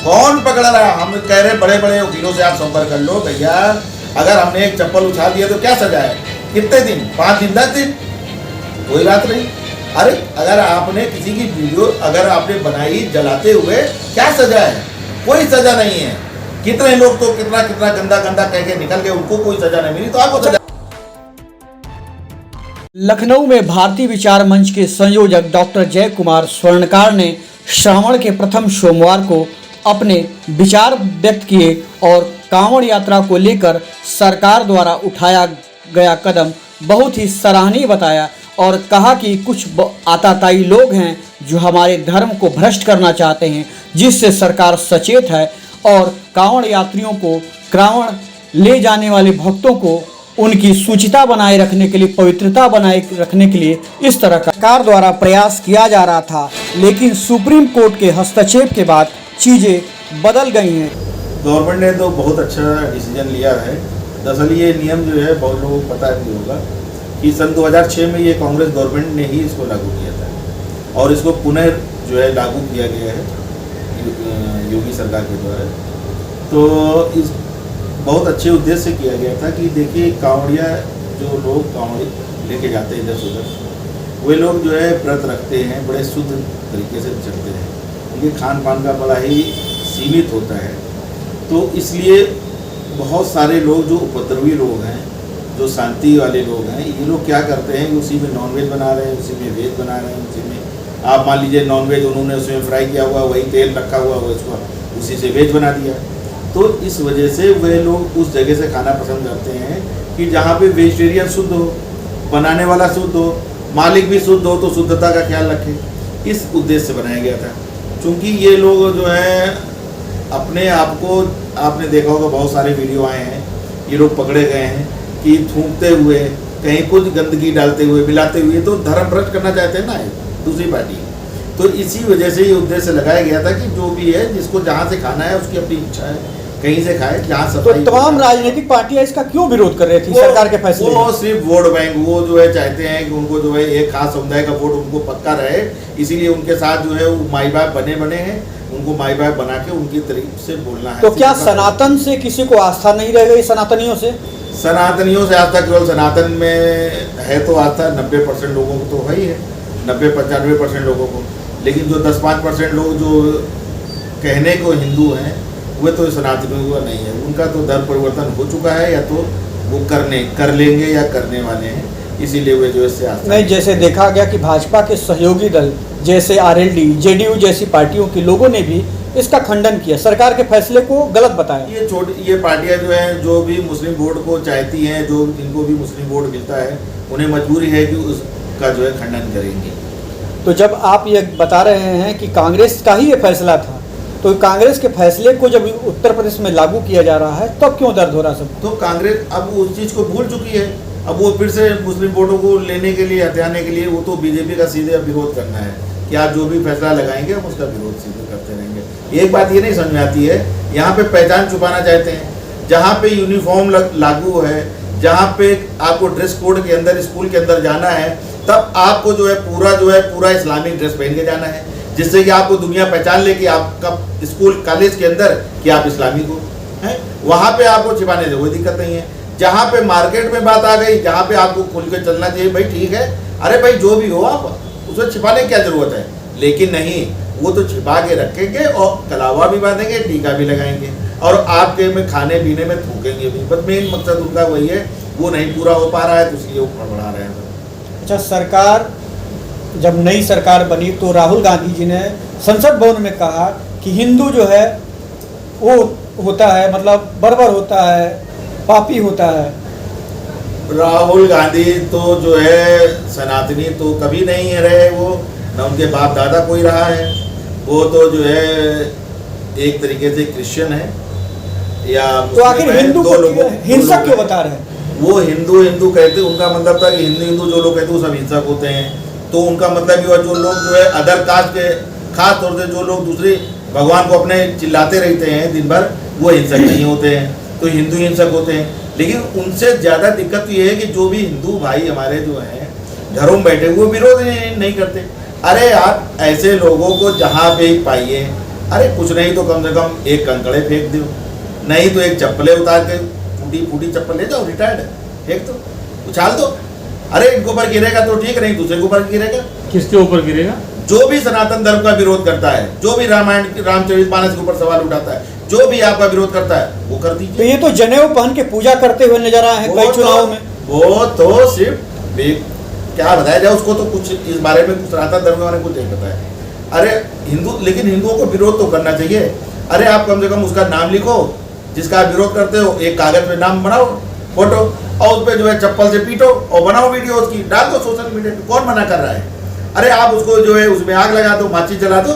कौन पकड़ रहा है? हम कह रहे बड़े बड़े वकीलों से आप संपर्क कर लो भैया, अगर हमने एक चप्पल उछाल दिया तो क्या सजा है? कितने दिन? 5 दिन 10 दिन, कोई बात नहीं। अरे अगर आपने किसी की वीडियो अगर आपने बनाई जलाते हुए, क्या सजा है? कोई सजा नहीं है। कितने लोग तो कितना कितना गंदा गंदा कह के निकल गए, उनको कोई सजा नहीं मिली, तो आपको सजा। लखनऊ में भारतीय विचार मंच के संयोजक डॉक्टर जय कुमार स्वर्णकार ने श्रावण के प्रथम सोमवार को अपने विचार व्यक्त किए और कांवड़ यात्रा को लेकर सरकार द्वारा उठाया गया कदम बहुत ही सराहनीय बताया और कहा कि कुछ आताताई लोग हैं जो हमारे धर्म को भ्रष्ट करना चाहते हैं, जिससे सरकार सचेत है और कांवड़ यात्रियों को, कांवड़ ले जाने वाले भक्तों को उनकी शुचिता बनाए रखने के लिए, पवित्रता बनाए रखने के लिए इस तरह का सरकार द्वारा प्रयास किया जा रहा था, लेकिन सुप्रीम कोर्ट के हस्तक्षेप के बाद चीज़ें बदल गई हैं। गवर्नमेंट ने तो बहुत अच्छा डिसीजन लिया है। दरअसल ये नियम जो है बहुत लोगों को पता नहीं होगा कि सन 2006 में ये कांग्रेस गवर्नमेंट ने ही इसको लागू किया था और इसको पुनः जो है लागू किया गया है योगी सरकार के द्वारा। तो इस बहुत अच्छे उद्देश्य से किया गया था कि देखिए कांवड़िया जो लोग कांवड़ी लेके जाते हैं इधर उधर, वे लोग जो है व्रत रखते हैं, बड़े शुद्ध तरीके से चलते हैं, उनके खान पान का बड़ा ही सीमित होता है। तो इसलिए बहुत सारे लोग जो उपद्रवी लोग हैं, जो शांति वाले लोग हैं, ये लोग क्या करते हैं, उसी में नॉनवेज बना रहे हैं, उसी में वेज बना रहे हैं, उसी में आप मान लीजिए नॉनवेज उन्होंने उसमें फ्राई किया हुआ, वही तेल रखा हुआ वो इसको उसी से वेज बना दिया। तो इस वजह से वे लोग उस जगह से खाना पसंद करते हैं कि जहाँ पे वेजिटेरियन शुद्ध हो, बनाने वाला शुद्ध हो, मालिक भी शुद्ध हो, तो शुद्धता का ख्याल रखें। इस उद्देश्य से बनाया गया था। क्योंकि ये लोग जो है अपने आप को, आपने देखा होगा बहुत सारे वीडियो आए हैं, ये लोग पकड़े गए हैं कि थूकते हुए, कहीं कुछ गंदगी डालते हुए, मिलाते हुए, तो धर्म भ्रष्ट करना चाहते हैं ना दूसरी पार्टी। तो इसी वजह से ये उद्देश्य लगाया गया था कि जो भी है, जिसको जहाँ से खाना है उसकी अपनी इच्छा है, कहीं से खाए, जहाँ सफाई। तो तमाम राजनीतिक पार्टियां इसका क्यों विरोध कर रही थी सरकार के फैसले? वो सिर्फ वोट बैंक, वो जो है चाहते हैं कि उनको जो है एक खास समुदाय का वोट उनको पक्का रहे, इसीलिए उनके साथ जो है वो माई बाप बने हैं, उनको माई बाप बना के उनकी तरीके से बोलना है। तो क्या सनातन से किसी को आस्था नहीं रह गई? सनातनियों से सनातनियों से आस्था केवल सनातन में है तो आस्था 90% लोगों को तो है ही है, 90-95% लोगों को। लेकिन जो 10-5% लोग जो कहने को हिंदू हैं, वे तो सनातनियों का नहीं है। उनका तो धर्म परिवर्तन हो चुका है, या तो वो कर लेंगे या करने वाले हैं, इसीलिए वे जो इससे आस्था नहीं। जैसे देखा गया कि भाजपा के सहयोगी दल जैसे आरएलडी, जेडीयू जैसी पार्टियों के लोगों ने भी इसका खंडन किया, सरकार के फैसले को गलत बताया। ये पार्टियां जो हैं, जो भी मुस्लिम वोट को चाहती हैं, जो जिनको भी मुस्लिम वोट मिलता है, उन्हें मजबूरी है कि उसका जो है खंडन करेंगे। तो जब आप ये बता रहे हैं कि कांग्रेस का ही ये फैसला था, तो कांग्रेस के फैसले को जब उत्तर प्रदेश में लागू किया जा रहा है, तब क्यों दर्द हो रहा सब? तो कांग्रेस अब उस चीज़ को भूल चुकी है। अब वो फिर से मुस्लिम वोटों को लेने के लिए, हथियाने के लिए, वो तो बीजेपी का सीधे विरोध करना है कि आप जो भी फैसला लगाएंगे हम उसका विरोध सीधे करते रहेंगे। एक बात ये नहीं समझ में आती है, यहाँ पे पहचान छुपाना चाहते हैं। जहाँ पे यूनिफॉर्म लागू है, जहाँ पे आपको ड्रेस कोड के अंदर, स्कूल के अंदर जाना है, तब आपको जो है पूरा इस्लामिक ड्रेस पहन के जाना है, जिससे कि आपको दुनिया पहचान ले कि आपका स्कूल कॉलेज के अंदर कि आप इस्लामिक हो हैं। वहाँ पे आपको छिपाने से कोई दिक्कत नहीं है। जहाँ पे मार्केट में बात आ गई, जहाँ पे आपको खुल के चलना चाहिए, भाई ठीक है, अरे भाई जो भी हो, आप उसे छिपाने की क्या जरूरत है? लेकिन नहीं, वो तो छिपा के रखेंगे और कलावा भी बांधेंगे, टीका भी लगाएंगे और आपके में खाने पीने में थूकेंगे भी। बस मेन मकसद उनका वही है, वो नहीं पूरा हो पा रहा है तो इसलिए वो बढ़ा रहे हैं। अच्छा, सरकार जब नई सरकार बनी तो राहुल गांधी जी ने संसद भवन में कहा कि हिंदू जो है वो होता है, मतलब बर्बर होता है, पापी होता है। राहुल गांधी तो जो है सनातनी तो कभी नहीं रहे, वो न उनके बाप दादा कोई रहा है। वो तो जो है एक तरीके से क्रिश्चियन है या तो आखिर हिंदू को हिंसक क्यों बता रहे हैं? वो हिंदू कहते, उनका मतलब था कि हिंदू जो लोग कहते हैं वो सब हिंसक होते हैं। तो उनका मतलब ये हुआ, जो लोग जो है अदर कास्ट के, खास तौर से जो लोग दूसरे भगवान को अपने चिल्लाते रहते हैं दिन भर, वो हिंसक नहीं होते हैं, तो हिंदू हिंसक होते हैं। लेकिन उनसे ज़्यादा दिक्कत ये है कि जो भी हिंदू भाई हमारे जो हैं घरों में बैठे, वो विरोध नहीं करते। अरे आप ऐसे लोगों को जहाँ पे पाइए, अरे कुछ नहीं तो कम से कम एक कंकड़े फेंक दो, नहीं तो एक चप्पलें उतार के फूटी फूटी चप्पल ले जाओ, रिटायर्ड है, फेंक दो, उछाल दो। अरे इनके ऊपर गिरेगा तो ठीक, नहीं दूसरे के ऊपर गिरेगा। किसके ऊपर गिरेगा? जो भी सनातन धर्म का विरोध करता है, जो भी रामायण रामचरितमानस के ऊपर सवाल उठाता है, जो भी आपका विरोध करता है, वो कर दीजिए। तो ये तो जनेऊ पहन के पूजा करते हुए नजर आए हैं कई चुनाव में। वो तो सिर्फ क्या बताया जाए उसको, तो कुछ इस बारे में सनातन धर्म के बारे में कुछ नहीं पता है। अरे हिंदू, लेकिन हिंदुओं को विरोध तो करना चाहिए। अरे आप कम से कम उसका नाम लिखो जिसका आप विरोध करते हो, एक कागज में नाम बनाओ, फोटो, और उस पर जो है चप्पल से पीटो और बनाओ वीडियो उसकी, डाल दो सोशल मीडिया पे। कौन मना कर रहा है? अरे आप उसको जो है उसमें आग लगा दो, माचिस जला दो,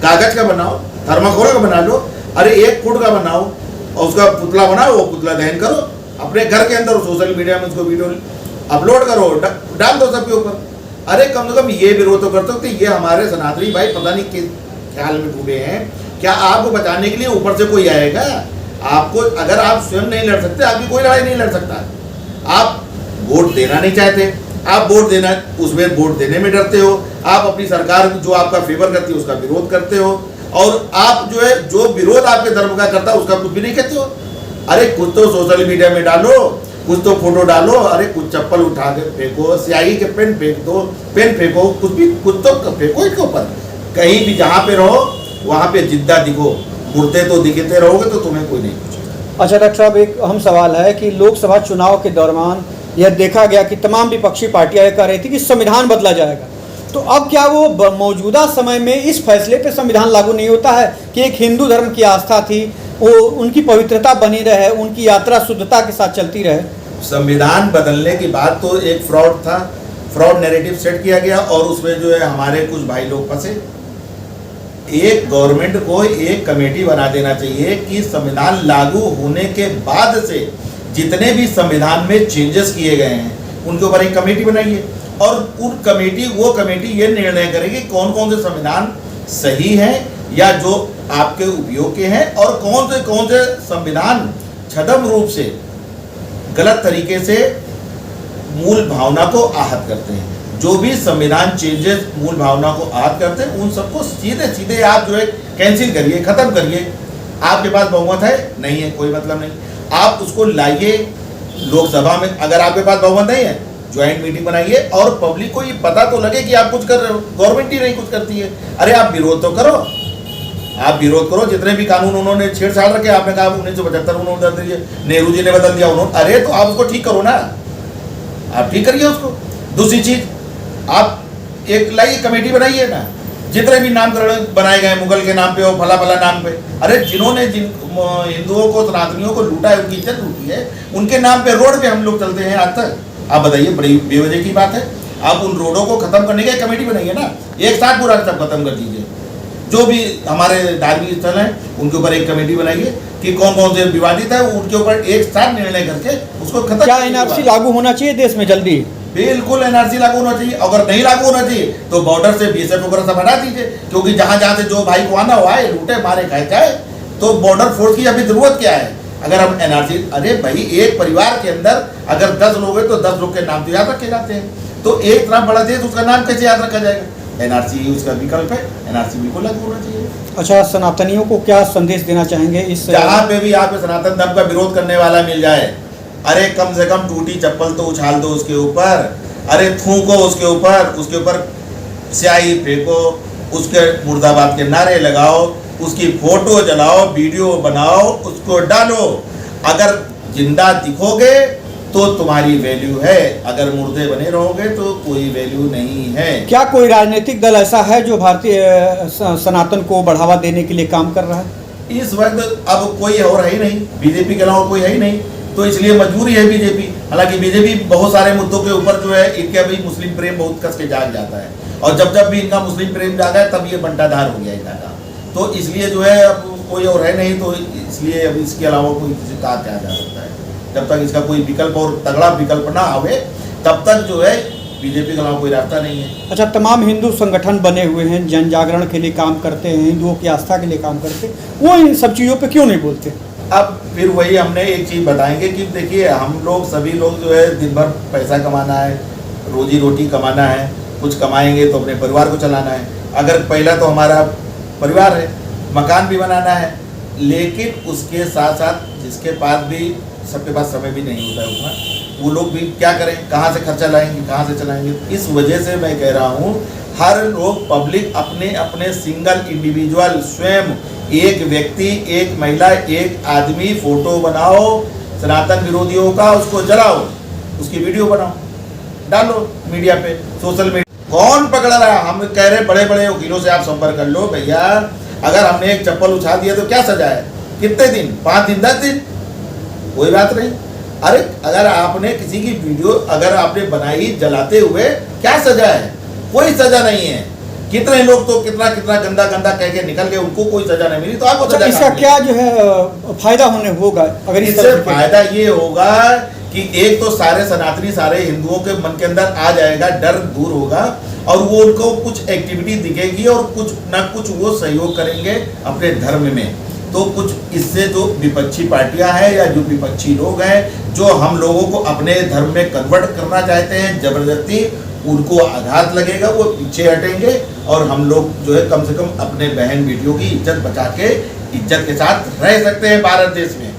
कागज का बनाओ, थर्माकोल का बना लो, अरे 1 फुट का बनाओ और उसका पुतला बनाओ, वो पुतला दहन करो अपने घर के अंदर, सोशल मीडिया में उसको वीडियो अपलोड करो, डाल दो सबके ऊपर। अरे कम से कम ये विरोध तो कर सकते। ये हमारे सनातनी भाई पता नहीं किस ख्याल में डूबे हैं। क्या आपको बचाने के लिए ऊपर से कोई आएगा? आपको, अगर आप स्वयं नहीं लड़ सकते, आपकी कोई लड़ाई नहीं लड़ सकता। आप वोट देना नहीं चाहते, आप वोट देना, उसमें वोट देने में डरते हो, आप अपनी सरकार जो आपका फेवर करती है उसका विरोध करते हो, और आप जो है जो विरोध आपके धर्म का करता है उसका कुछ भी नहीं कहते हो। अरे कुछ तो सोशल मीडिया में डालो, कुछ तो फोटो डालो, अरे कुछ चप्पल उठा के फेंको, स्याही के पेन फेंक दो, पेन फेंको, कुछ भी, कुछ तो फेंको इसके ऊपर। कहीं भी जहाँ पे रहो वहाँ पे जिद्दा दिखो, मुर्दे तो दिखते रहोगे तो तुम्हें कोई नहीं पूछेगा। अच्छा डॉक्टर साहब, एक अहम सवाल है कि लोकसभा चुनाव के दौरान यह देखा गया कि तमाम विपक्षी पार्टियां कह रही थी कि संविधान बदला जाएगा, तो अब क्या वो मौजूदा समय में इस फैसले पे संविधान लागू नहीं होता है कि एक हिंदू धर्म की आस्था थी, वो उनकी पवित्रता बनी रहे, उनकी यात्रा शुद्धता के साथ चलती रहे? संविधान बदलने की बात तो एक फ्रॉड था, फ्रॉड नैरेटिव सेट किया गया और उसमें जो है हमारे कुछ भाई लोग फंसे। एक गवर्नमेंट को एक कमेटी बना देना चाहिए कि संविधान लागू होने के बाद से जितने भी संविधान में चेंजेस किए गए हैं उनके ऊपर एक कमेटी बनाइए, और वो कमेटी ये निर्णय करेगी कौन कौन से संविधान सही है या जो आपके उपयोग के हैं, और कौन से संविधान छद्म रूप से गलत तरीके से मूल भावना को आहत करते हैं। जो भी संविधान चेंजेस मूल भावना को आहत करते हैं उन सबको सीधे सीधे आप जो है कैंसिल करिए, खत्म करिए। आपके पास बहुमत है, नहीं है, कोई मतलब नहीं, आप उसको लाइए लोकसभा में। अगर आपके पास बहुमत नहीं है, ज्वाइंट मीटिंग बनाइए और पब्लिक को ये पता तो लगे कि आप कुछ कर रहे हो, गवर्नमेंट ही नहीं कुछ करती है। अरे आप विरोध तो करो, आप विरोध करो। जितने भी कानून उन्होंने छेड़छाड़ रखे, आपने कहा 1975 उन्होंने बदल दिए, नेहरू जी ने बदल दिया उन्होंने, अरे तो आप उसको ठीक करो ना, आप ठीक करिए उसको। दूसरी चीज, आप एक लाइए कमेटी बनाइए ना, जितने भी नामकरण बनाए गए मुगल के नाम पे और फला फला नाम पे, अरे जिन्होंने जिन हिंदुओं को, सनातनियों को लूटा है, उनकी इज्जत लूटी है, उनके नाम पे रोड पे हम लोग चलते हैं आज तक। आप बताइए, बड़ी बेवजह की बात है। आप उन रोडों को खत्म करने की कमेटी बनाइए ना, एक साथ पूरा सब खत्म कर दीजिए। जो भी हमारे धार्मिक स्थल हैं उनके ऊपर एक कमेटी बनाइए कि कौन कौन से विवादित है, उनके ऊपर एक साथ निर्णय करके उसको खत्म। क्या एनआरसी लागू होना चाहिए देश में जल्दी? बिल्कुल एनआरसी लागू होना चाहिए। अगर नहीं लागू होना चाहिए तो बॉर्डर से बीएसएफ वगैरह सब हटा दीजिए, क्योंकि जहां जहां से जो भाई को आना हो आए, लूटे मारे खाए जाए, तो बॉर्डर फोर्स की अभी जरूरत क्या है? अगर हम एनआरसी, अरे भाई एक परिवार के अंदर अगर 10 लोग हैं तो 10 लोग के नाम तो याद रखे जाते हैं, तो एक इतना बड़ा देश उसका नाम कैसे याद रखा जाएगा? एनआरसी उसका विकल्प है, एनआरसी बिल्कुल लागू होना चाहिए। अच्छा, सनातनियों को क्या संदेश देना चाहेंगे इस? जहाँ पे भी आप सनातन धर्म का विरोध करने वाला मिल जाए, अरे कम से कम टूटी चप्पल तो उछाल दो उसके ऊपर, अरे थूको उसके ऊपर स्याही फेंको, उसके मुर्दाबाद के नारे लगाओ, उसकी फोटो जलाओ, वीडियो बनाओ, उसको डालो। अगर जिंदा दिखोगे तो तुम्हारी वैल्यू है, अगर मुर्दे बने रहोगे तो कोई वैल्यू नहीं है। क्या कोई राजनीतिक दल ऐसा है जो भारतीय सनातन को बढ़ावा देने के लिए काम कर रहा है? इस वक्त अब कोई और है ही नहीं, बीजेपी के अलावा कोई है ही नहीं, तो इसलिए मजबूरी है बीजेपी। हालांकि बीजेपी बहुत सारे मुद्दों के ऊपर जो है इनके अभी मुस्लिम प्रेम बहुत कस के जाग जाता है, और जब भी इनका मुस्लिम प्रेम जागा है तब ये बंटाधार हो गया इनका काम। तो इसलिए जो है अब कोई और है नहीं, तो इसलिए अब इसके अलावा कोई किसी का क्या जा सकता है। जब तक इसका कोई विकल्प और तगड़ा विकल्प ना आवे तब तक जो है बीजेपी के अलावा कोई रास्ता नहीं है। अच्छा, तमाम हिंदू संगठन बने हुए हैं, जन जागरण के लिए काम करते हैं, हिंदुओं की आस्था के लिए काम करते हैं, वो इन सब चीज़ों पे क्यों नहीं बोलते? अब फिर वही हमने एक चीज़ बताएंगे कि देखिए, हम लोग सभी लोग जो है दिन भर पैसा कमाना है, रोजी रोटी कमाना है, कुछ कमाएंगे तो अपने परिवार को चलाना है। अगर पहला तो हमारा परिवार है, मकान भी बनाना है, लेकिन उसके साथ साथ जिसके पास भी, सबके पास समय भी नहीं होता है उतना, वो लोग भी क्या करें, कहाँ से खर्चा लाएंगे, कहाँ से चलाएंगे। इस वजह से मैं कह रहा हूँ हर लोग पब्लिक अपने अपने सिंगल इंडिविजुअल स्वयं, एक व्यक्ति, एक महिला, एक आदमी फोटो बनाओ सनातन विरोधियों का, उसको जलाओ, उसकी वीडियो बनाओ, डालो मीडिया पे, सोशल मीडिया। कौन पकड़ रहा है? हम कह रहे बड़े बड़े वकीलों से आप संपर्क कर लो भैया, अगर हमने एक चप्पल उछाल दिया तो क्या सजा है? कितने दिन? 5 दिन, 10 दिन, कोई बात नहीं। अरे अगर आपने किसी की वीडियो अगर आपने बनाई जलाते हुए, क्या सजा है? कोई सजा नहीं है। कितने लोग तो कितना कितना गंदा गंदा कह के निकल गए, उनको कोई सजा नहीं मिली, तो आपको सजा इसका क्या जो है फायदा होने होगा? अगर इससे फायदा ये होगा कि एक तो सारे सनातनी, सारे हिंदुओं के मन के अंदर आ जाएगा, डर दूर होगा, और वो उनको कुछ एक्टिविटी दिखेगी और कुछ ना कुछ वो सहयोग करेंगे अपने धर्म में। तो कुछ इससे जो विपक्षी पार्टियां हैं या जो विपक्षी लोग हैं जो हम लोगों को अपने धर्म में कन्वर्ट करना चाहते हैं जबरदस्ती, उनको आघात लगेगा, वो पीछे हटेंगे, और हम लोग जो है कम से कम अपने बहन बेटियों की इज्जत बचा के इज्जत के साथ रह सकते हैं भारत देश में।